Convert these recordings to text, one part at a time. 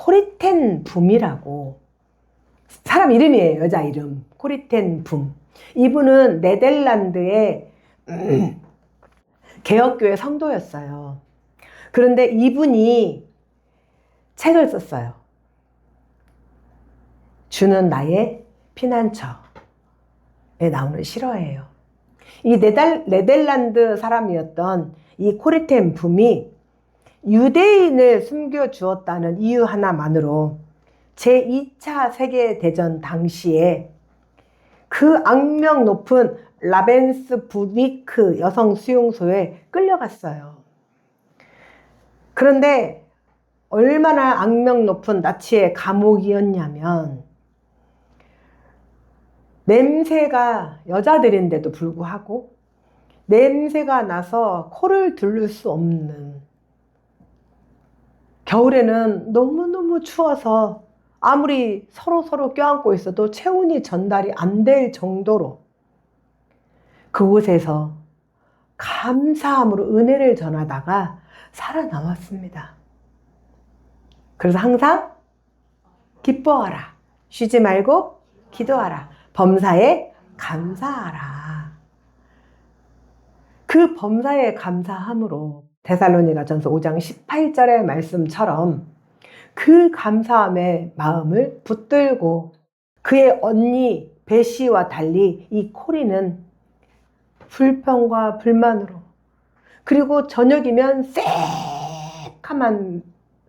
코리텐 붐이라고, 사람 이름이에요. 여자 이름. 코리텐 붐. 이분은 네덜란드의 개혁교회 성도였어요. 그런데 이분이 책을 썼어요. 주는 나의 피난처에 나오는 실화예요. 이 네덜란드 사람이었던 이 코리텐 붐이 유대인을 숨겨주었다는 이유 하나만으로 제2차 세계대전 당시에 그 악명 높은 라벤스부르크 여성 수용소에 끌려갔어요. 그런데 얼마나 악명 높은 나치의 감옥이었냐면, 냄새가 여자들인데도 불구하고 냄새가 나서 코를 들를 수 없는, 겨울에는 너무너무 추워서 아무리 서로 껴안고 있어도 체온이 전달이 안 될 정도로 그곳에서 감사함으로 은혜를 전하다가 살아남았습니다. 그래서 항상 기뻐하라, 쉬지 말고 기도하라, 범사에 감사하라. 그 범사에 감사함으로 데살로니가전서 5장 18절의 말씀처럼 그 감사함의 마음을 붙들고, 그의 언니 베시와 달리 이 코리는 불평과 불만으로, 그리고 저녁이면 새카만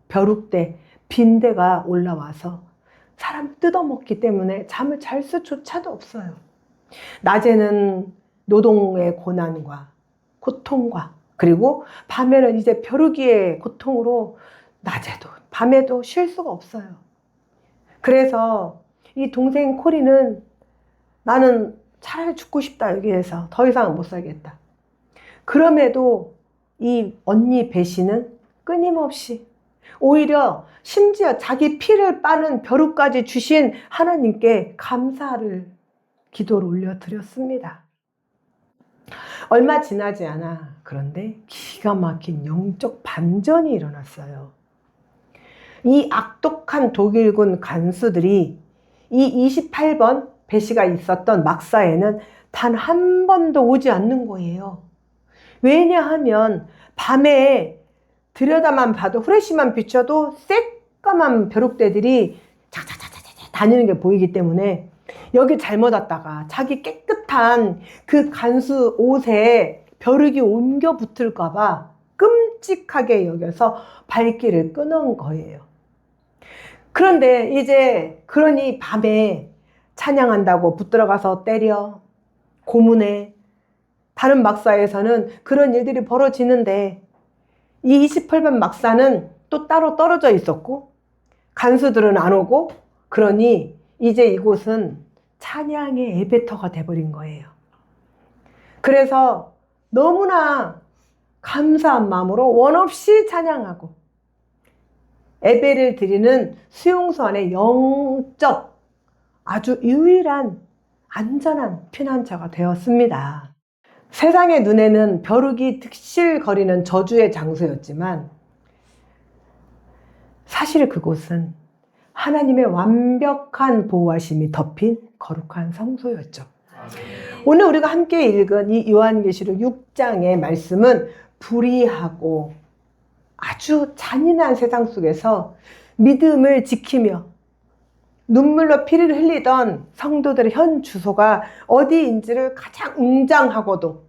벼룩대, 빈대가 올라와서 사람 뜯어먹기 때문에 잠을 잘 수조차도 없어요. 낮에는 노동의 고난과 고통과, 그리고 밤에는 이제 벼룩이의 고통으로 낮에도 밤에도 쉴 수가 없어요. 그래서 이 동생 코리는 나는 차라리 죽고 싶다, 여기에서 더 이상은 못 살겠다. 그럼에도 이 언니 베시는 끊임없이, 오히려 심지어 자기 피를 빠는 벼룩까지 주신 하나님께 감사를, 기도를 올려드렸습니다. 얼마 지나지 않아 그런데 기가 막힌 영적 반전이 일어났어요. 이 악독한 독일군 간수들이 이 28번 베시가 있었던 막사에는 단 한 번도 오지 않는 거예요. 왜냐하면 밤에 들여다만 봐도, 후레쉬만 비춰도 새까만 벼룩대들이 차차차차차 다니는 게 보이기 때문에 여기 잘못 왔다가 자기 깨끗한 그 간수 옷에 벼룩이 옮겨 붙을까봐 끔찍하게 여겨서 발길을 끊은 거예요. 그런데 이제 그러니 밤에 찬양한다고 붙들어가서 때려, 고문해. 다른 막사에서는 그런 일들이 벌어지는데 이 28번 막사는 또 따로 떨어져 있었고 간수들은 안 오고, 그러니 이제 이곳은 찬양의 에베터가 돼버린 거예요. 그래서 너무나 감사한 마음으로 원없이 찬양하고 예배를 드리는 수용소 안에 영적 아주 유일한 안전한 피난처가 되었습니다. 세상의 눈에는 벼룩이 득실거리는 저주의 장소였지만 사실 그곳은 하나님의 완벽한 보호하심이 덮인 거룩한 성소였죠. 오늘 우리가 함께 읽은 이 요한계시록 6장의 말씀은 불의하고 아주 잔인한 세상 속에서 믿음을 지키며 눈물로 피를 흘리던 성도들의 현 주소가 어디인지를 가장 웅장하고도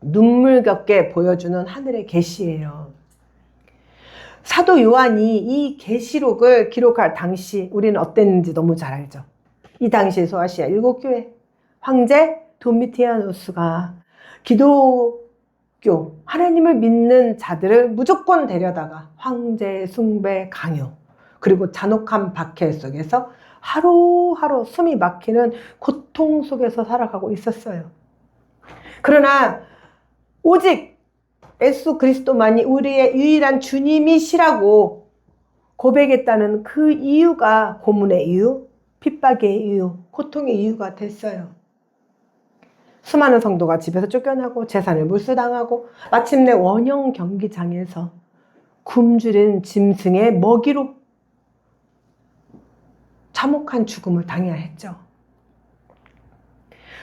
눈물겹게 보여주는 하늘의 계시예요. 사도 요한이 이 계시록을 기록할 당시 우리는 어땠는지 너무 잘 알죠. 이 당시 소아시아 7교회 황제 도미티아노스가 기독교 하나님을 믿는 자들을 무조건 데려다가 황제 숭배 강요, 그리고 잔혹한 박해 속에서 하루하루 숨이 막히는 고통 속에서 살아가고 있었어요. 그러나 오직 예수 그리스도만이 우리의 유일한 주님이시라고 고백했다는 그 이유가 고문의 이유, 핍박의 이유, 고통의 이유가 됐어요. 수많은 성도가 집에서 쫓겨나고 재산을 몰수당하고 마침내 원형 경기장에서 굶주린 짐승의 먹이로 참혹한 죽음을 당해야 했죠.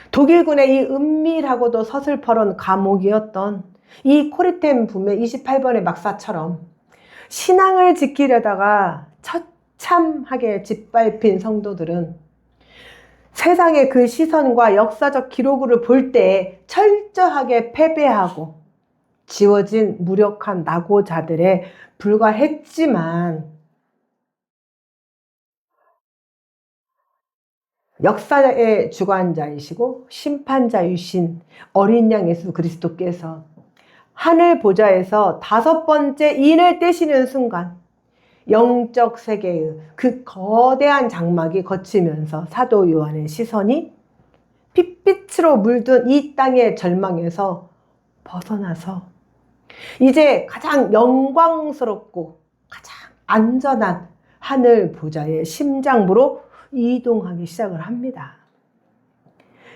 독일군의 이 은밀하고도 서슬퍼런 감옥이었던 이 코리템 분매 28번의 막사처럼 신앙을 지키려다가 처참하게 짓밟힌 성도들은 세상의 그 시선과 역사적 기록을 볼 때 철저하게 패배하고 지워진 무력한 낙오자들에 불과했지만 역사의 주관자이시고 심판자이신 어린 양 예수 그리스도께서 하늘 보좌에서 5번째 인을 떼시는 순간 영적 세계의 그 거대한 장막이 걷히면서 사도 요한의 시선이 핏빛으로 물든 이 땅의 절망에서 벗어나서 이제 가장 영광스럽고 가장 안전한 하늘 보좌의 심장부로 이동하기 시작을 합니다.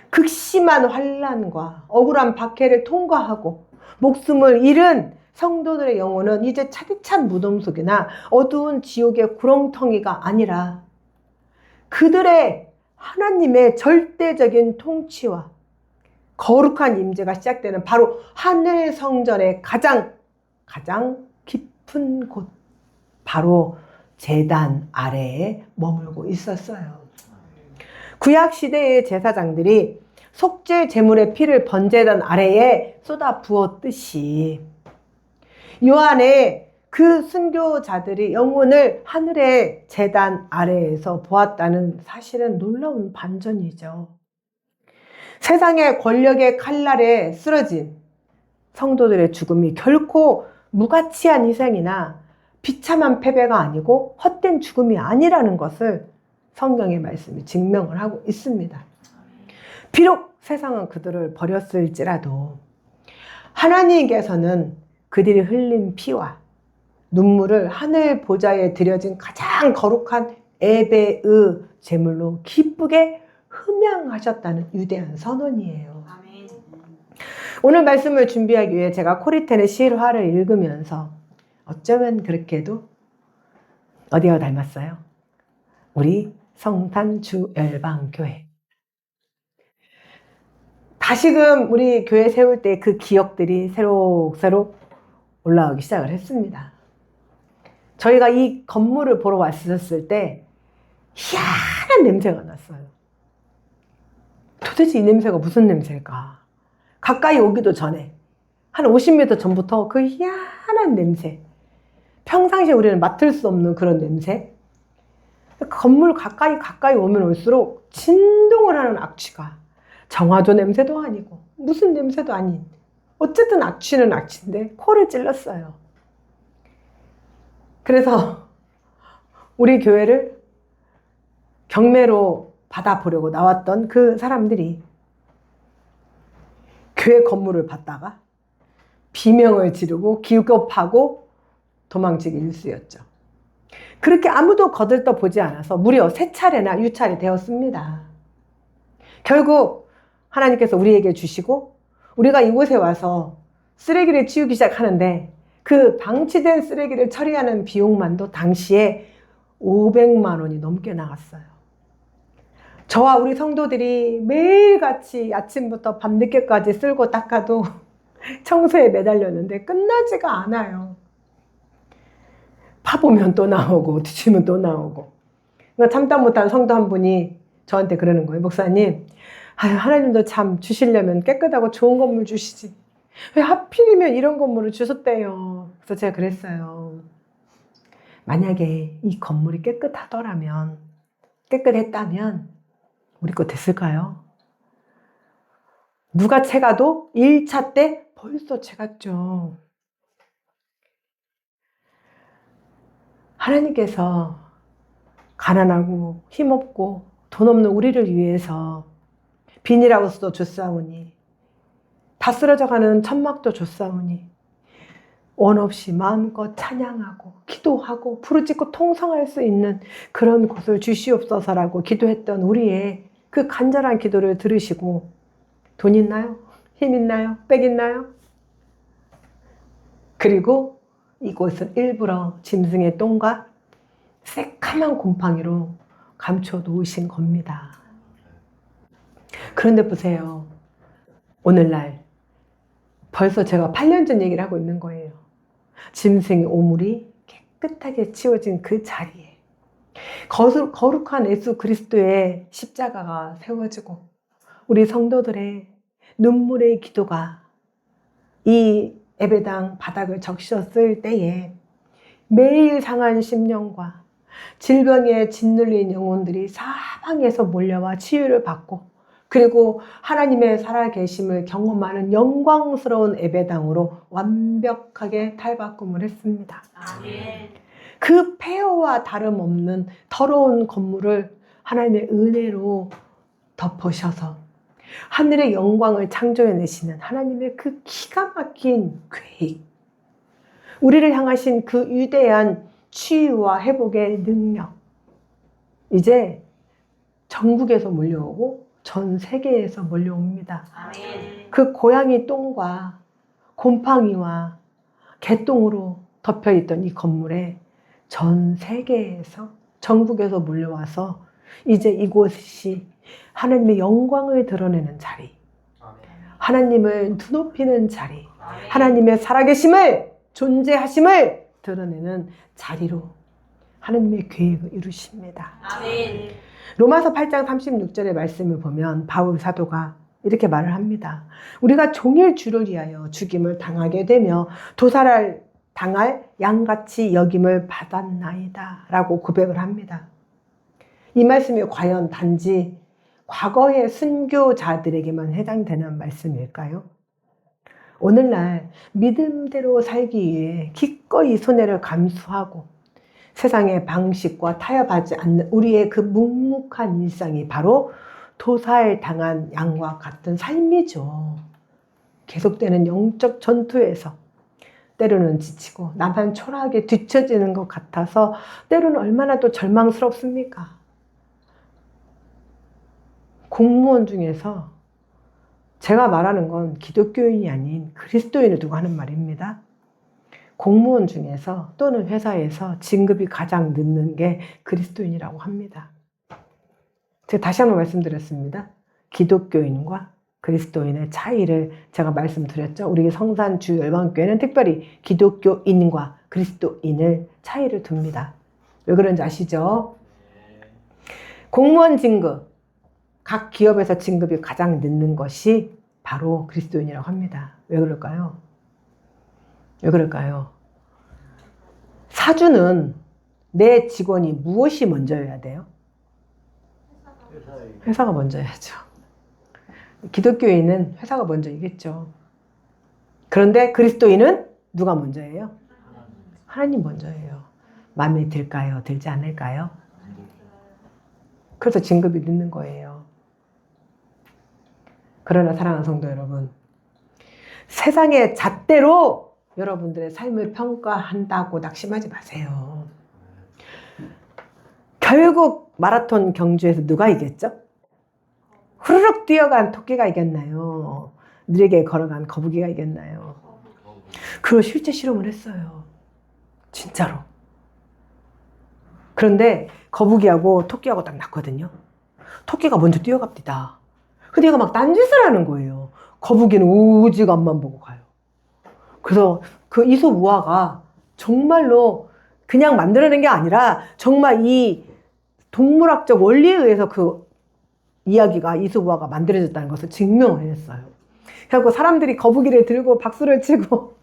극심한 환난과 억울한 박해를 통과하고 목숨을 잃은 성도들의 영혼은 이제 차디찬 무덤 속이나 어두운 지옥의 구렁텅이가 아니라 그들의 하나님의 절대적인 통치와 거룩한 임재가 시작되는 바로 하늘 성전의 가장 깊은 곳, 바로 제단 아래에 머물고 있었어요. 구약 시대의 제사장들이 속죄 제물의 피를 번제단 아래에 쏟아 부었듯이 요한의 그 순교자들이 영혼을 하늘의 제단 아래에서 보았다는 사실은 놀라운 반전이죠. 세상의 권력의 칼날에 쓰러진 성도들의 죽음이 결코 무가치한 희생이나 비참한 패배가 아니고 헛된 죽음이 아니라는 것을 성경의 말씀이 증명을 하고 있습니다. 비록 세상은 그들을 버렸을지라도 하나님께서는 그들이 흘린 피와 눈물을 하늘 보좌에 드려진 가장 거룩한 예배의 제물로 기쁘게 흠양하셨다는 위대한 선언이에요. 아멘. 오늘 말씀을 준비하기 위해 제가 코리텐의 실화를 읽으면서 어쩌면 그렇게도 어디와 닮았어요? 우리 성탄주열방교회. 다시금 우리 교회 세울 때 그 기억들이 새록새록 올라오기 시작을 했습니다. 저희가 이 건물을 보러 왔었을 때 희한한 냄새가 났어요. 도대체 이 냄새가 무슨 냄새일까? 가까이 오기도 전에 한 50m 전부터 그 희한한 냄새, 평상시에 우리는 맡을 수 없는 그런 냄새, 건물 가까이 오면 올수록 진동을 하는 악취가 정화조 냄새도 아니고 무슨 냄새도 아닌, 어쨌든 악취는 악취인데 코를 찔렀어요. 그래서 우리 교회를 경매로 받아보려고 나왔던 그 사람들이 교회 건물을 받다가 비명을 지르고 기겁하고 도망치기 일쑤였죠. 그렇게 아무도 거들떠 보지 않아서 무려 3차례나 유찰이 되었습니다. 결국 하나님께서 우리에게 주시고 우리가 이곳에 와서 쓰레기를 치우기 시작하는데 그 방치된 쓰레기를 처리하는 비용만도 당시에 500만 원이 넘게 나갔어요. 저와 우리 성도들이 매일같이 아침부터 밤늦게까지 쓸고 닦아도 청소에 매달렸는데 끝나지가 않아요. 파보면 또 나오고 뒤치면 또 나오고. 그러니까 참다 못한 성도 한 분이 저한테 그러는 거예요. 목사님, 하나님도 참 주시려면 깨끗하고 좋은 건물 주시지, 왜 하필이면 이런 건물을 주셨대요. 그래서 제가 그랬어요. 만약에 이 건물이 깨끗했다면 우리 거 됐을까요? 누가 채가도 1차 때 벌써 채갔죠. 하나님께서 가난하고 힘없고 돈 없는 우리를 위해서 비닐하우스도 줬사오니 다 쓰러져가는 천막도 줬사오니 원 없이 마음껏 찬양하고 기도하고 부르짖고 통성할 수 있는 그런 곳을 주시옵소서라고 기도했던 우리의 그 간절한 기도를 들으시고 돈 있나요? 힘 있나요? 백 있나요? 그리고 이곳은 일부러 짐승의 똥과 새카만 곰팡이로 감춰 놓으신 겁니다. 그런데 보세요. 오늘날 벌써 제가 8년 전 얘기를 하고 있는 거예요. 짐승의 오물이 깨끗하게 치워진 그 자리에 거룩한 예수 그리스도의 십자가가 세워지고 우리 성도들의 눈물의 기도가 이 예배당 바닥을 적셨을 때에 매일 상한 심령과 질병에 짓눌린 영혼들이 사방에서 몰려와 치유를 받고 그리고 하나님의 살아계심을 경험하는 영광스러운 예배당으로 완벽하게 탈바꿈을 했습니다. 아멘. 그 폐허와 다름없는 더러운 건물을 하나님의 은혜로 덮으셔서 하늘의 영광을 창조해내시는 하나님의 그 기가 막힌 계획, 우리를 향하신 그 위대한 치유와 회복의 능력, 이제 전국에서 몰려오고 전 세계에서 몰려옵니다. 아멘. 그 고양이 똥과 곰팡이와 개똥으로 덮여있던 이 건물에 전 세계에서 전국에서 몰려와서 이제 이곳이 하나님의 영광을 드러내는 자리, 하나님을 드높이는 자리, 아멘. 하나님의 살아계심을 존재하심을 드러내는 자리로 하나님의 계획을 이루십니다. 아멘. 로마서 8장 36절의 말씀을 보면 바울 사도가 이렇게 말을 합니다. 우리가 종일 주를 위하여 죽임을 당하게 되며 도살을 당할 양같이 여김을 받았나이다 라고 고백을 합니다. 이 말씀이 과연 단지 과거의 순교자들에게만 해당되는 말씀일까요? 오늘날 믿음대로 살기 위해 기꺼이 손해를 감수하고 세상의 방식과 타협하지 않는 우리의 그 묵묵한 일상이 바로 도살당한 양과 같은 삶이죠. 계속되는 영적 전투에서 때로는 지치고 나만 초라하게 뒤처지는 것 같아서 때로는 얼마나 또 절망스럽습니까? 공무원 중에서 제가 말하는 건 기독교인이 아닌 그리스도인을 두고 하는 말입니다. 공무원 중에서 또는 회사에서 진급이 가장 늦는 게 그리스도인이라고 합니다. 제가 다시 한번 말씀드렸습니다. 기독교인과 그리스도인의 차이를 제가 말씀드렸죠. 우리 성산주열방교회는 특별히 기독교인과 그리스도인을 차이를 둡니다. 왜 그런지 아시죠? 공무원 진급, 각 기업에서 진급이 가장 늦는 것이 바로 그리스도인이라고 합니다. 왜 그럴까요? 왜 그럴까요? 사주는 내 직원이 무엇이 먼저여야 돼요? 회사가 먼저야죠. 기독교인은 회사가 먼저이겠죠. 그런데 그리스도인은 누가 먼저예요? 하나님 먼저예요. 마음에 들까요? 들지 않을까요? 그래서 진급이 늦는 거예요. 그러나 사랑하는 성도 여러분, 세상의 잣대로 여러분들의 삶을 평가한다고 낙심하지 마세요. 결국 마라톤 경주에서 누가 이겼죠? 후루룩 뛰어간 토끼가 이겼나요? 느리게 걸어간 거북이가 이겼나요? 그걸 실제 실험을 했어요. 진짜로. 그런데 거북이하고 토끼하고 딱 났거든요. 토끼가 먼저 뛰어갑니다. 근데 얘가 막 딴짓을 하는 거예요. 거북이는 오직 앞만 보고 가요. 그래서 그 이솝우화가 정말로 그냥 만들어낸 게 아니라 정말 이 동물학적 원리에 의해서 그 이야기가 이솝우화가 만들어졌다는 것을 증명을 했어요. 그래서 사람들이 거북이를 들고 박수를 치고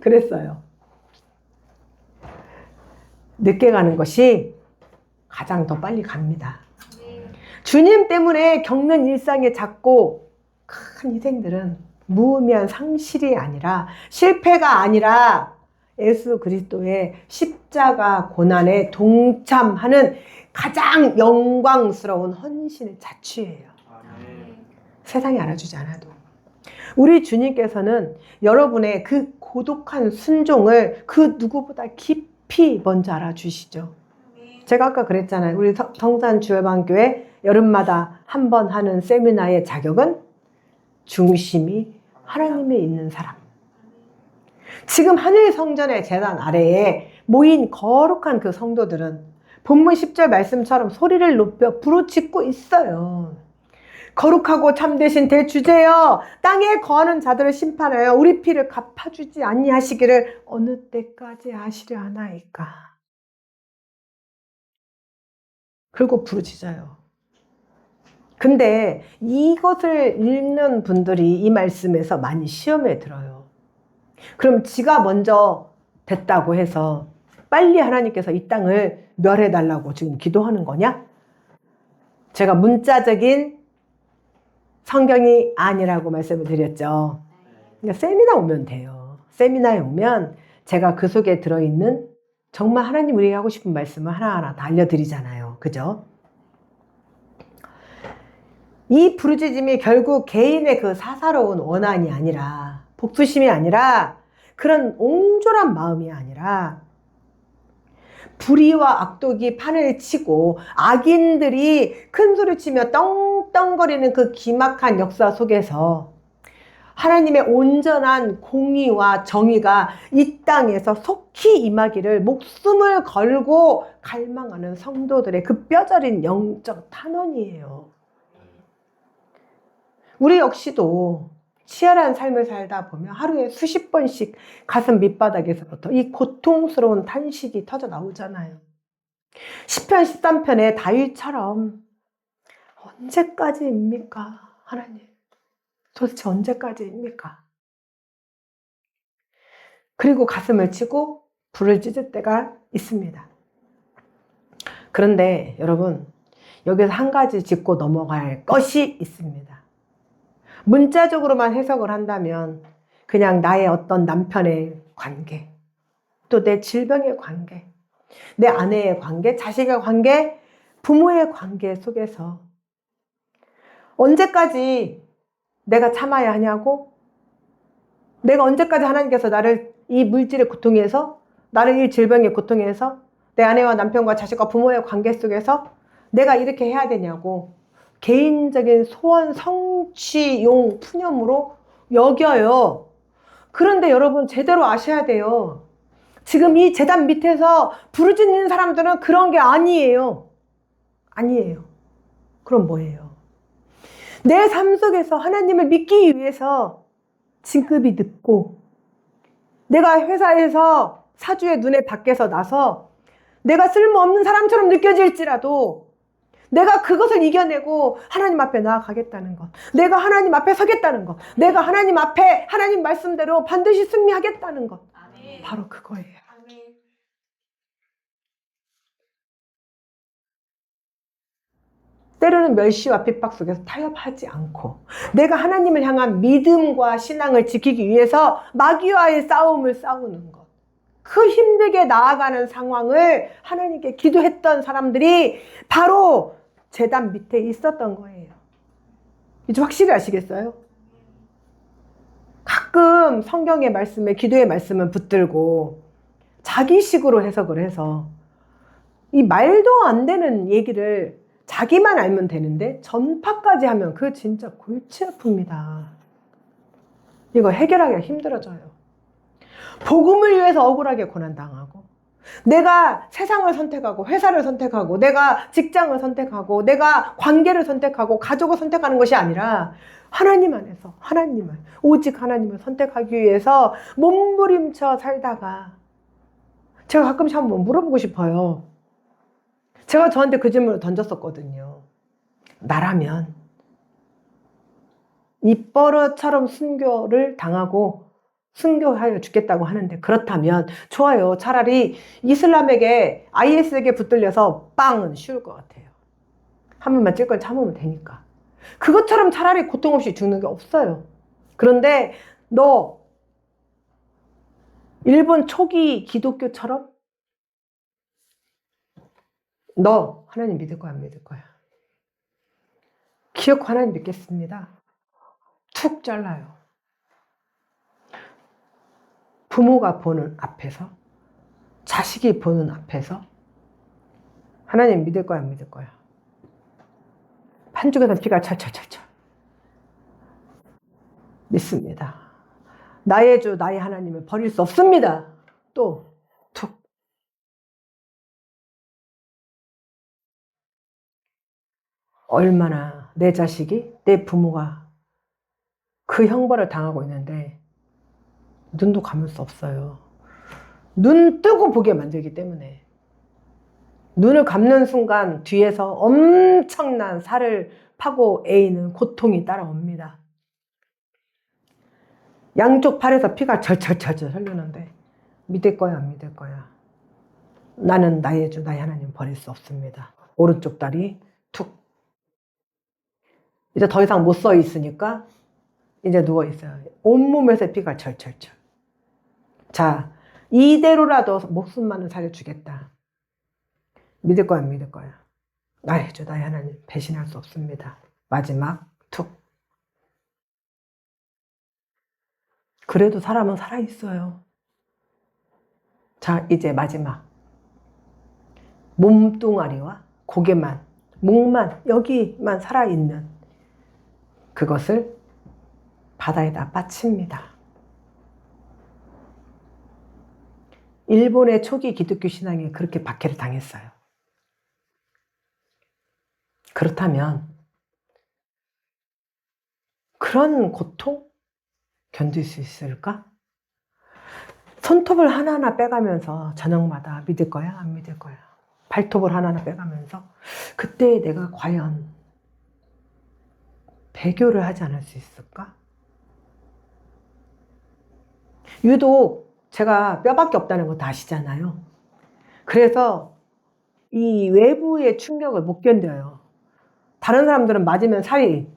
그랬어요. 늦게 가는 것이 가장 더 빨리 갑니다. 주님 때문에 겪는 일상의 작고 큰 희생들은 무의미한 상실이 아니라 실패가 아니라 예수 그리스도의 십자가 고난에 동참하는 가장 영광스러운 헌신의 자취예요. 세상이 알아주지 않아도. 우리 주님께서는 여러분의 그 고독한 순종을 그 누구보다 깊이 먼저 알아주시죠. 제가 아까 그랬잖아요. 우리 성산주열방교회 여름마다 한 번 하는 세미나의 자격은 중심이 하나님에 있는 사람. 지금 하늘 성전의 제단 아래에 모인 거룩한 그 성도들은 본문 10절 말씀처럼 소리를 높여 부르짖고 있어요. 거룩하고 참되신 대주제여, 땅에 거하는 자들을 심판하여 우리 피를 갚아주지 아니하시기를 어느 때까지 하시려 하나이까. 그리고 부르짖어요. 근데 이것을 읽는 분들이 이 말씀에서 많이 시험에 들어요. 그럼 지가 먼저 됐다고 해서 빨리 하나님께서 이 땅을 멸해달라고 지금 기도하는 거냐? 제가 문자적인 성경이 아니라고 말씀을 드렸죠. 그러니까 세미나 오면 돼요. 세미나에 오면 제가 그 속에 들어있는 정말 하나님 우리에게 하고 싶은 말씀을 하나하나 다 알려드리잖아요. 그죠? 이 부르짖음이 결국 개인의 그 사사로운 원한이 아니라, 복수심이 아니라, 그런 옹졸한 마음이 아니라, 불의와 악독이 판을 치고 악인들이 큰 소리 치며 떵떵거리는 그 기막한 역사 속에서 하나님의 온전한 공의와 정의가 이 땅에서 속히 임하기를 목숨을 걸고 갈망하는 성도들의 그 뼈저린 영적 탄원이에요. 우리 역시도 치열한 삶을 살다 보면 하루에 수십 번씩 가슴 밑바닥에서부터 이 고통스러운 탄식이 터져 나오잖아요. 시편 13편의 다윗처럼 언제까지입니까? 하나님, 도대체 언제까지입니까? 그리고 가슴을 치고 불을 찢을 때가 있습니다. 그런데 여러분, 여기서 한 가지 짚고 넘어갈 것이 있습니다. 문자적으로만 해석을 한다면 그냥 나의 어떤 남편의 관계, 또 내 질병의 관계, 내 아내의 관계, 자식의 관계, 부모의 관계 속에서 언제까지 내가 참아야 하냐고? 내가 언제까지 하나님께서 나를 이 물질의 고통에서, 나를 이 질병의 고통에서, 내 아내와 남편과 자식과 부모의 관계 속에서 내가 이렇게 해야 되냐고 개인적인 소원 성취용 푸념으로 여겨요. 그런데 여러분 제대로 아셔야 돼요. 지금 이 제단 밑에서 부르짖는 사람들은 그런 게 아니에요. 아니에요. 그럼 뭐예요? 내 삶 속에서 하나님을 믿기 위해서 진급이 늦고, 내가 회사에서 사주의 눈에 밖에서 나서 내가 쓸모없는 사람처럼 느껴질지라도 내가 그것을 이겨내고 하나님 앞에 나아가겠다는 것, 내가 하나님 앞에 서겠다는 것, 내가 하나님 앞에 하나님 말씀대로 반드시 승리하겠다는 것, 아멘. 바로 그거예요. 아멘. 때로는 멸시와 핍박 속에서 타협하지 않고 내가 하나님을 향한 믿음과 신앙을 지키기 위해서 마귀와의 싸움을 싸우는 것, 그 힘들게 나아가는 상황을 하나님께 기도했던 사람들이 바로 제단 밑에 있었던 거예요. 이제 확실히 아시겠어요? 가끔 성경의 말씀에, 기도의 말씀은 붙들고 자기식으로 해석을 해서 이 말도 안 되는 얘기를 자기만 알면 되는데 전파까지 하면 그거 진짜 골치 아픕니다. 이거 해결하기가 힘들어져요. 복음을 위해서 억울하게 고난당하고, 내가 세상을 선택하고 회사를 선택하고 내가 직장을 선택하고 내가 관계를 선택하고 가족을 선택하는 것이 아니라 하나님 안에서 하나님을, 오직 하나님을 선택하기 위해서 몸부림쳐 살다가, 제가 가끔씩 한번 물어보고 싶어요. 제가 저한테 그 질문을 던졌었거든요. 나라면 입버릇처럼 순교를 당하고 순교하여 죽겠다고 하는데, 그렇다면 좋아요. 차라리 이슬람에게, IS에게 붙들려서 빵은 쉬울 것 같아요. 한 번만 찔 걸 참으면 되니까. 그것처럼 차라리 고통 없이 죽는 게 없어요. 그런데 너 일본 초기 기독교처럼 너 하나님 믿을 거야, 안 믿을 거야? 기어코 하나님 믿겠습니다. 툭 잘라요. 부모가 보는 앞에서, 자식이 보는 앞에서 하나님 믿을 거야, 안 믿을 거야? 한쪽에서 피가 철철철철. 믿습니다. 나의 주, 나의 하나님을 버릴 수 없습니다. 또 얼마나 내 자식이, 내 부모가 그 형벌을 당하고 있는데 눈도 감을 수 없어요. 눈 뜨고 보게 만들기 때문에. 눈을 감는 순간 뒤에서 엄청난 살을 파고 에이는 고통이 따라옵니다. 양쪽 팔에서 피가 절절절절 흐르는데 믿을 거야 안 믿을 거야? 나는 나의 주 나의 하나님 버릴 수 없습니다. 오른쪽 다리 툭. 이제 더 이상 못 서 있으니까 이제 누워 있어요. 온몸에서 피가 절절절. 자, 이대로라도 목숨만은 살려주겠다. 믿을 거야 안 믿을 거야? 나의 주 나의 하나님 배신할 수 없습니다. 마지막 툭. 그래도 사람은 살아있어요. 자, 이제 마지막. 몸뚱아리와 고개만, 목만, 여기만 살아있는 그것을 바다에다 빠칩니다. 일본의 초기 기독교 신앙이 그렇게 박해를 당했어요. 그렇다면 그런 고통 견딜 수 있을까? 손톱을 하나하나 빼가면서 저녁마다 믿을 거야? 안 믿을 거야? 발톱을 하나하나 빼가면서 그때 내가 과연 배교를 하지 않을 수 있을까? 유독 제가 뼈밖에 없다는 거 다 아시잖아요. 그래서 이 외부의 충격을 못 견뎌요. 다른 사람들은 맞으면 살이,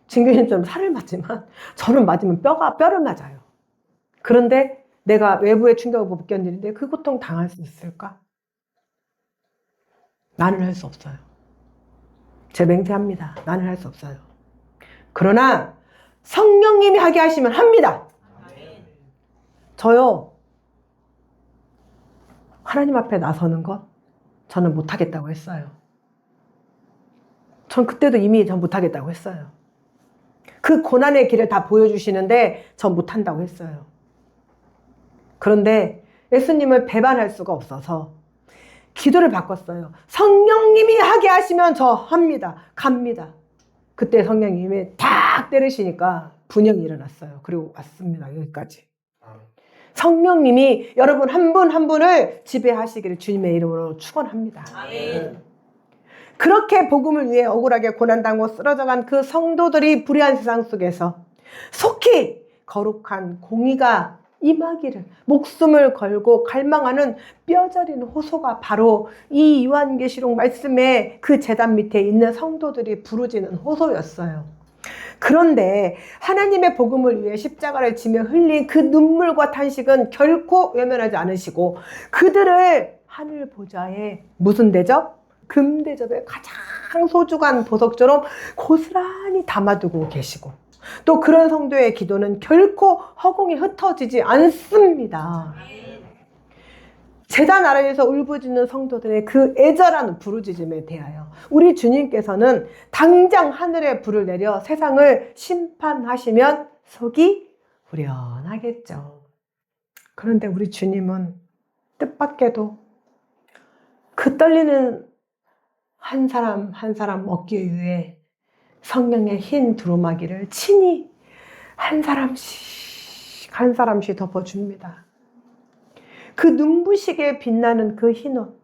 진규님처럼 살을 맞지만 저는 맞으면 뼈를 맞아요. 그런데 내가 외부의 충격을 못 견디는데 그 고통 당할 수 있을까? 나는 할 수 없어요. 제 맹세합니다. 나는 할 수 없어요. 그러나 성령님이 하게 하시면 합니다. 저요, 하나님 앞에 나서는 것 저는 못하겠다고 했어요. 전 그때도 이미 전 못하겠다고 했어요. 그 고난의 길을 다 보여주시는데 전 못한다고 했어요. 그런데 예수님을 배반할 수가 없어서 기도를 바꿨어요. 성령님이 하게 하시면 저 합니다. 갑니다. 그때 성령님이 탁 때리시니까 분영이 일어났어요. 그리고 왔습니다. 여기까지. 성령님이 여러분 한 분 한 분을 지배하시기를 주님의 이름으로 축원합니다. 아멘. 그렇게 복음을 위해 억울하게 고난당하고 쓰러져간 그 성도들이 불의한 세상 속에서 속히 거룩한 공의가 임하기를 목숨을 걸고 갈망하는 뼈저린 호소가 바로 이 요한계시록 말씀에 그 제단 밑에 있는 성도들이 부르짖는 호소였어요. 그런데 하나님의 복음을 위해 십자가를 지며 흘린 그 눈물과 탄식은 결코 외면하지 않으시고 그들을 하늘 보좌에 무슨 대접? 금대접의 가장 소중한 보석처럼 고스란히 담아두고 계시고 또 그런 성도의 기도는 결코 허공에 흩어지지 않습니다. 제단 아래에서 울부짖는 성도들의 그 애절한 부르짖음에 대하여 우리 주님께서는 당장 하늘에 불을 내려 세상을 심판하시면 속이 후련하겠죠. 그런데 우리 주님은 뜻밖에도 그 떨리는 한 사람 한 사람 얻기 위해 성령의 흰 두루마기를 친히 한 사람씩 덮어줍니다. 그 눈부시게 빛나는 그 흰옷,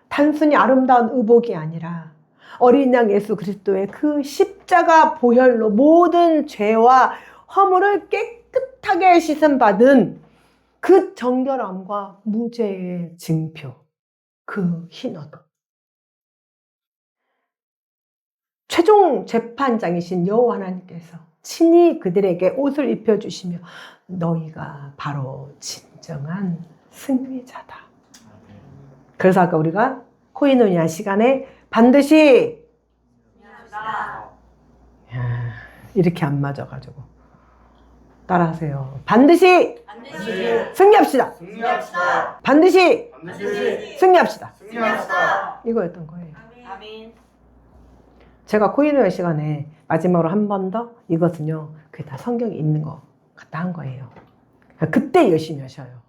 단순히 아름다운 의복이 아니라 어린 양 예수 그리스도의 그 십자가 보혈로 모든 죄와 허물을 깨끗하게 씻음받은 그 정결함과 무죄의 징표, 그 흰옷. 최종 재판장이신 여호와 하나님께서 친히 그들에게 옷을 입혀주시며 너희가 바로 진정한 승리자다. 그래서 아까 우리가 코이노니아 시간에 반드시 이렇게 안 맞아가지고 따라하세요. 반드시 승리합시다. 반드시 승리합시다. 이거였던 거예요. 아멘. 제가 코이노니아 시간에 마지막으로 한 번 더 이것은요, 그게 다 성경에 있는 거 갖다 한 거예요. 그때 열심히 하셔요.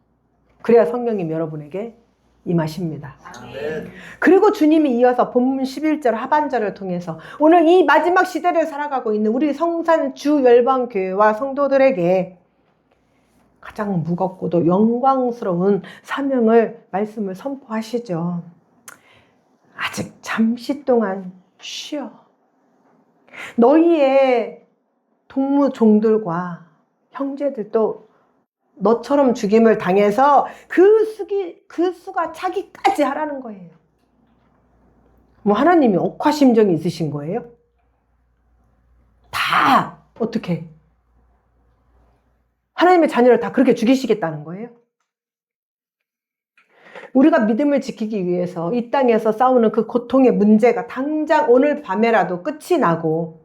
그래야 성령님 여러분에게 임하십니다. 아멘. 그리고 주님이 이어서 본문 11절 하반절을 통해서 오늘 이 마지막 시대를 살아가고 있는 우리 성산 주열방교회와 성도들에게 가장 무겁고도 영광스러운 사명을 말씀을 선포하시죠. 아직 잠시 동안 쉬어. 너희의 동무종들과 형제들도 너처럼 죽임을 당해서 그 수가 차기까지 하라는 거예요. 뭐 하나님이 억하심정이 있으신 거예요? 다 어떻게? 하나님의 자녀를 다 그렇게 죽이시겠다는 거예요? 우리가 믿음을 지키기 위해서 이 땅에서 싸우는 그 고통의 문제가 당장 오늘 밤에라도 끝이 나고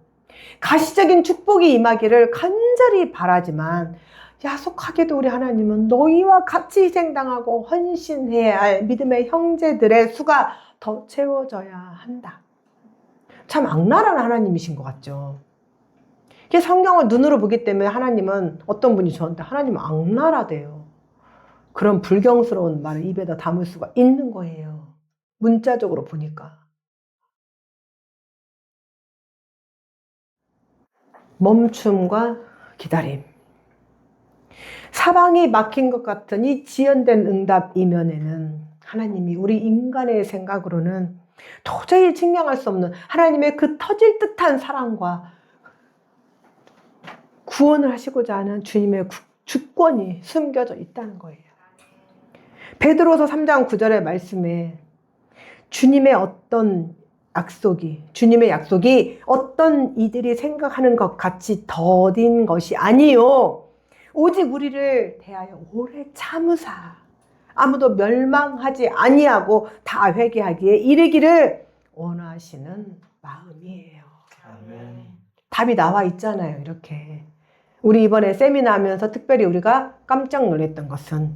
가시적인 축복이 임하기를 간절히 바라지만 야속하게도 우리 하나님은 너희와 같이 희생당하고 헌신해야 할 믿음의 형제들의 수가 더 채워져야 한다. 참 악랄한 하나님이신 것 같죠. 성경을 눈으로 보기 때문에 하나님은 어떤 분이 저한테 하나님은 악랄하대요. 그런 불경스러운 말을 입에다 담을 수가 있는 거예요. 문자적으로 보니까. 멈춤과 기다림. 사방이 막힌 것 같은 이 지연된 응답 이면에는 하나님이 우리 인간의 생각으로는 도저히 증명할 수 없는 하나님의 그 터질 듯한 사랑과 구원을 하시고자 하는 주님의 주권이 숨겨져 있다는 거예요. 베드로서 3장 9절의 말씀에 주님의 약속이 어떤 이들이 생각하는 것 같이 더딘 것이 아니요 오직 우리를 대하여 오래 참으사 아무도 멸망하지 아니하고 다 회개하기에 이르기를 원하시는 마음이에요. 아멘. 답이 나와 있잖아요. 이렇게 우리 이번에 세미나 하면서 특별히 우리가 깜짝 놀랐던 것은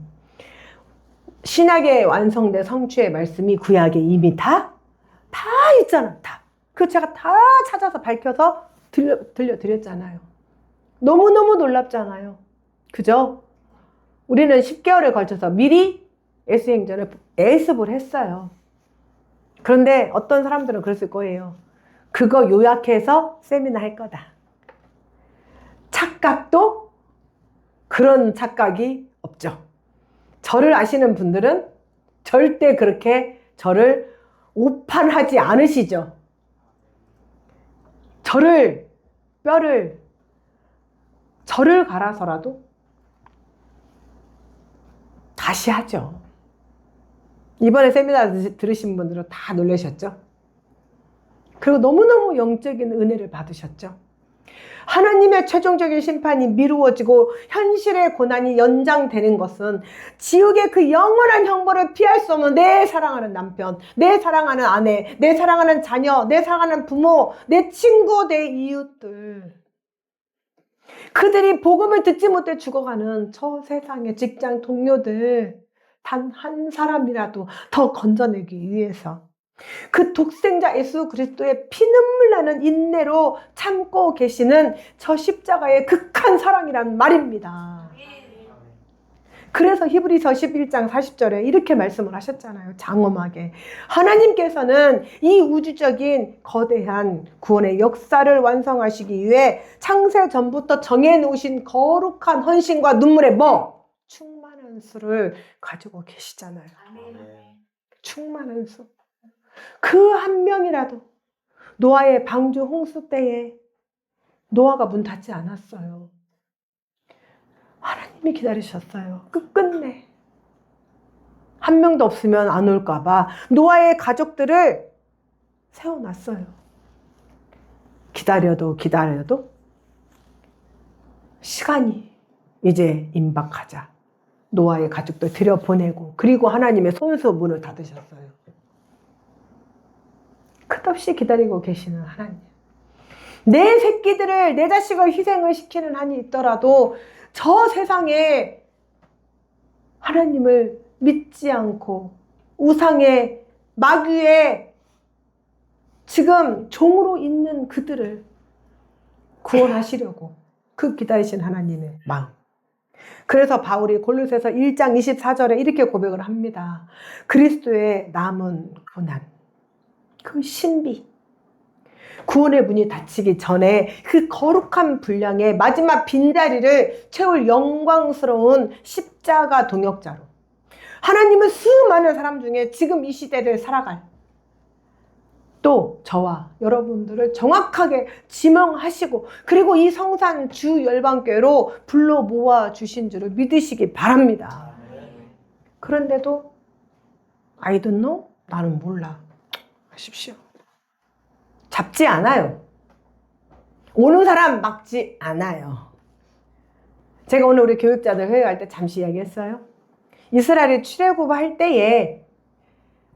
신약에 완성된 성취의 말씀이 구약에 이미 다 있잖아. 다. 그 제가 다 찾아서 밝혀서 들려드렸잖아요. 너무너무 놀랍잖아요. 그죠? 우리는 10개월에 걸쳐서 미리 예수행전을 예습을 했어요. 그런데 어떤 사람들은 그랬을 거예요. 그거 요약해서 세미나 할 거다. 착각도 그런 착각이 없죠. 저를 아시는 분들은 절대 그렇게 저를 오판하지 않으시죠. 저를 갈아서라도 다시 하죠. 이번에 세미나 들으신 분들은 다 놀라셨죠? 그리고 너무너무 영적인 은혜를 받으셨죠? 하나님의 최종적인 심판이 미루어지고 현실의 고난이 연장되는 것은 지옥의 그 영원한 형벌을 피할 수 없는 내 사랑하는 남편, 내 사랑하는 아내, 내 사랑하는 자녀, 내 사랑하는 부모, 내 친구, 내 이웃들, 그들이 복음을 듣지 못해 죽어가는 저 세상의 직장 동료들 단 한 사람이라도 더 건져내기 위해서 그 독생자 예수 그리스도의 피눈물 나는 인내로 참고 계시는 저 십자가의 극한 사랑이란 말입니다. 그래서 히브리서 11장 40절에 이렇게 말씀을 하셨잖아요. 장엄하게. 하나님께서는 이 우주적인 거대한 구원의 역사를 완성하시기 위해 창세 전부터 정해놓으신 거룩한 헌신과 눈물의 충만한 수를 가지고 계시잖아요. 충만한 수. 그 한 명이라도 노아의 방주 홍수 때에 노아가 문 닫지 않았어요. 하나님이 기다리셨어요. 끝끝내. 한 명도 없으면 안 올까 봐 노아의 가족들을 세워놨어요. 기다려도 시간이 이제 임박하자 노아의 가족들 들여보내고 그리고 하나님의 손수 문을 닫으셨어요. 끝없이 기다리고 계시는 하나님. 내 새끼들을, 내 자식을 희생을 시키는 한이 있더라도 저 세상에 하나님을 믿지 않고 우상의 마귀의 지금 종으로 있는 그들을 구원하시려고 그 기다리신 하나님의 마음. 그래서 바울이 골로새서 1장 24절에 이렇게 고백을 합니다. 그리스도의 남은 고난, 그 신비, 구원의 문이 닫히기 전에 그 거룩한 분량의 마지막 빈자리를 채울 영광스러운 십자가 동역자로 하나님은 수많은 사람 중에 지금 이 시대를 살아갈 또 저와 여러분들을 정확하게 지명하시고 그리고 이 성산 주 열방교회로 불러 모아 주신 줄을 믿으시기 바랍니다. 그런데도 I don't know? 나는 몰라 하십시오. 잡지 않아요. 오는 사람 막지 않아요. 제가 오늘 우리 교육자들 회의할 때 잠시 이야기했어요. 이스라엘이 출애굽할 때에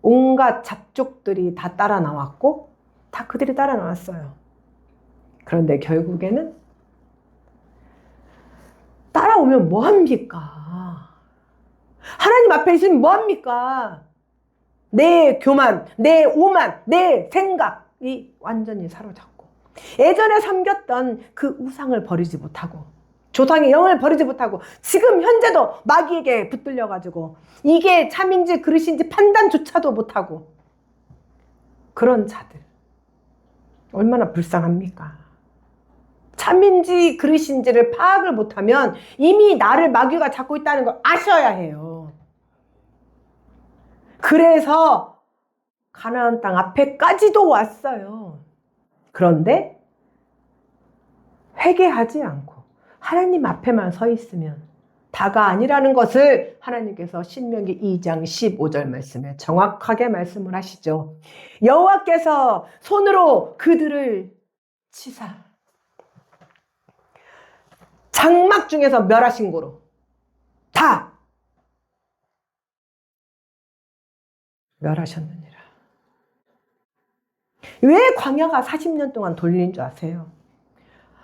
온갖 잡족들이 다 따라 나왔고 다 그들이 따라 나왔어요. 그런데 결국에는 따라오면 뭐합니까? 하나님 앞에 있으면 뭐합니까? 내 교만, 내 오만, 내 생각이 완전히 사로잡고 예전에 섬겼던 그 우상을 버리지 못하고 조상의 영을 버리지 못하고 지금 현재도 마귀에게 붙들려가지고 이게 참인지 그릇인지 판단조차도 못하고 그런 자들 얼마나 불쌍합니까? 참인지 그릇인지를 파악을 못하면 이미 나를 마귀가 잡고 있다는 걸 아셔야 해요. 그래서 가나안 땅 앞에까지도 왔어요. 그런데 회개하지 않고 하나님 앞에만 서 있으면 다가 아니라는 것을 하나님께서 신명기 2장 15절 말씀에 정확하게 말씀을 하시죠. 여호와께서 손으로 그들을 치사 장막 중에서 멸하신 고로 다 멸하셨느니라. 왜 광야가 40년 동안 돌린 줄 아세요?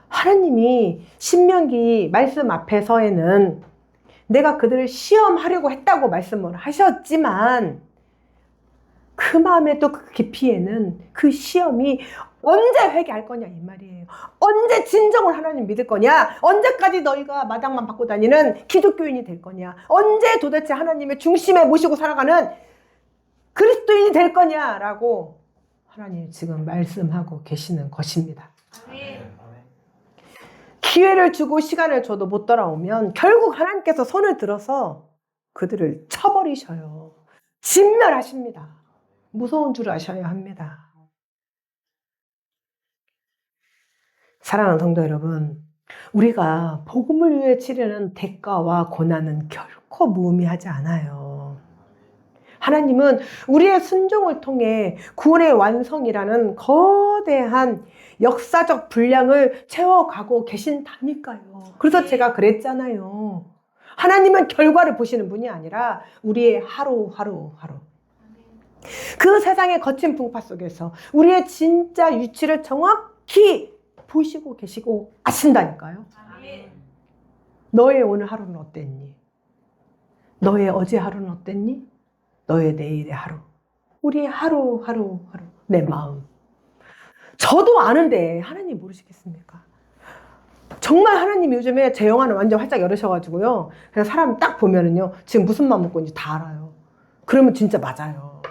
하나님이 신명기 말씀 앞에서에는 내가 그들을 시험하려고 했다고 말씀을 하셨지만 그 마음의 또 그 깊이에는 그 시험이 언제 회개할 거냐 이 말이에요. 언제 진정을 하나님 믿을 거냐? 언제까지 너희가 마당만 받고 다니는 기독교인이 될 거냐? 언제 도대체 하나님의 중심에 모시고 살아가는 그리스도인이 될 거냐라고 하나님 지금 말씀하고 계시는 것입니다. 기회를 주고 시간을 줘도 못 돌아오면 결국 하나님께서 손을 들어서 그들을 쳐버리셔요. 진멸하십니다. 무서운 줄 아셔야 합니다. 사랑하는 성도 여러분, 우리가 복음을 위해 치르는 대가와 고난은 결코 무의미하지 않아요. 하나님은 우리의 순종을 통해 구원의 완성이라는 거대한 역사적 분량을 채워가고 계신다니까요. 그래서 제가 그랬잖아요. 하나님은 결과를 보시는 분이 아니라 우리의 하루. 그 세상의 거친 풍파 속에서 우리의 진짜 위치를 정확히 보시고 계시고 아신다니까요. 너의 오늘 하루는 어땠니? 너의 어제 하루는 어땠니? 너의 내일의 하루. 우리의 하루. 내 마음. 저도 아는데 하나님 모르시겠습니까? 정말 하나님이 요즘에 제 영화는 완전 활짝 열으셔가지고요. 그냥 사람 딱 보면은요. 지금 무슨 마음 먹고 있는지 다 알아요. 그러면 진짜 맞아요.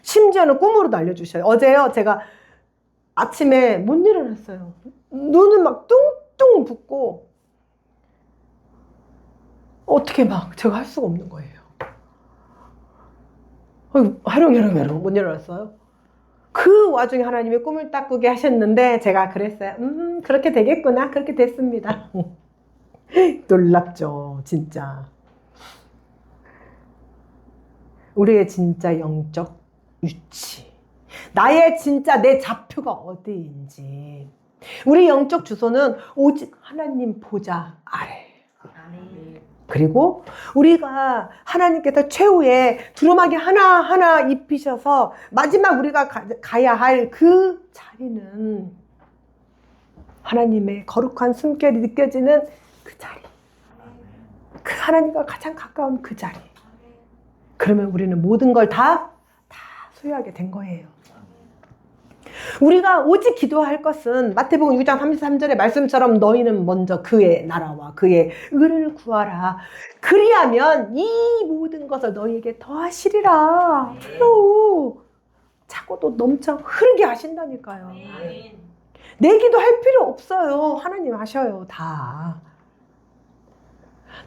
심지어는 꿈으로도 알려주셔요. 어제요. 제가 아침에 못 일어났어요. 눈은 막 뚱뚱 붓고 어떻게 막 제가 할 수가 없는 거예요. 하룡 못 일어났어요. 그 와중에 하나님이 꿈을 딱 꾸게 하셨는데 제가 그랬어요. 그렇게 되겠구나. 그렇게 됐습니다. 놀랍죠. 진짜. 우리의 진짜 영적 위치. 나의 진짜 내 좌표가 어디인지. 우리 영적 주소는 오직 하나님 보좌 아래. 그리고 우리가 하나님께서 최후의 두루마기 하나하나 입히셔서 마지막 우리가 가야 할 그 자리는 하나님의 거룩한 숨결이 느껴지는 그 자리. 그 하나님과 가장 가까운 그 자리. 그러면 우리는 모든 걸 다 소유하게 된 거예요. 우리가 오직 기도할 것은 마태복음 6장 33절의 말씀처럼 너희는 먼저 그의 나라와 그의 의를 구하라. 그리하면 이 모든 것을 너희에게 더하시리라. 또 차고도 넘쳐 흐르게 하신다니까요. 아멘. 내 기도할 필요 없어요. 하나님 하셔요. 다.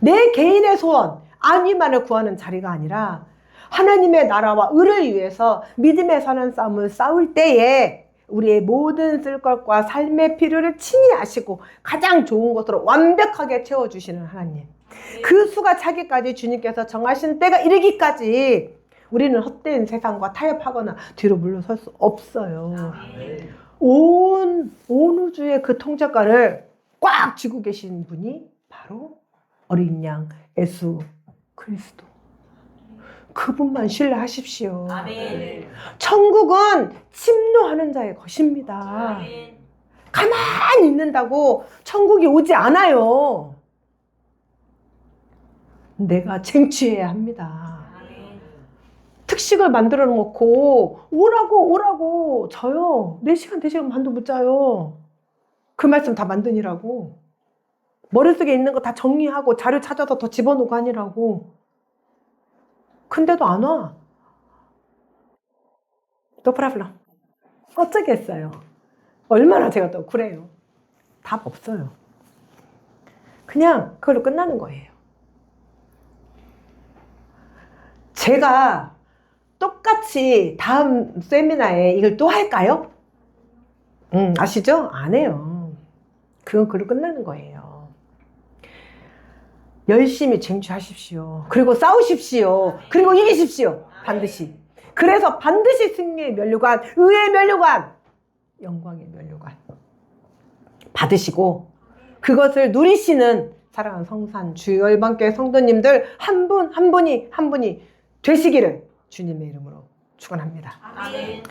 내 개인의 소원, 안위만을 구하는 자리가 아니라 하나님의 나라와 의를 위해서 믿음의 선한 싸움을 싸울 때에 우리의 모든 쓸 것과 삶의 필요를 친히 아시고 가장 좋은 것으로 완벽하게 채워주시는 하나님. 그 수가 차기까지 주님께서 정하신 때가 이르기까지 우리는 헛된 세상과 타협하거나 뒤로 물러설 수 없어요. 아멘. 온 우주의 그 통제권을 꽉 쥐고 계신 분이 바로 어린 양 예수 그리스도. 그분만 신뢰하십시오. 아멘. 천국은 침노하는 자의 것입니다. 아멘. 가만히 있는다고 천국이 오지 않아요. 내가 쟁취해야 합니다. 아멘. 특식을 만들어 놓고 오라고 저요. 4시간 4시간 반도 못 자요. 그 말씀 다 만드니라고. 머릿속에 있는 거 다 정리하고 자료 찾아서 더 집어넣고 하니라고. 근데도 안 와. No problem. 어쩌겠어요. 얼마나 제가 또 그래요. 답 없어요. 그냥 그걸로 끝나는 거예요. 제가 똑같이 다음 세미나에 이걸 또 할까요? 아시죠? 안 해요. 그건 그걸로 끝나는 거예요. 열심히 쟁취하십시오. 그리고 싸우십시오. 그리고 이기십시오. 반드시. 그래서 반드시 승리의 면류관, 의의 면류관, 영광의 면류관 받으시고 그것을 누리시는 사랑하는 성산 주열반교회 성도님들 한 분 한 분이 되시기를 주님의 이름으로 축원합니다. 아멘.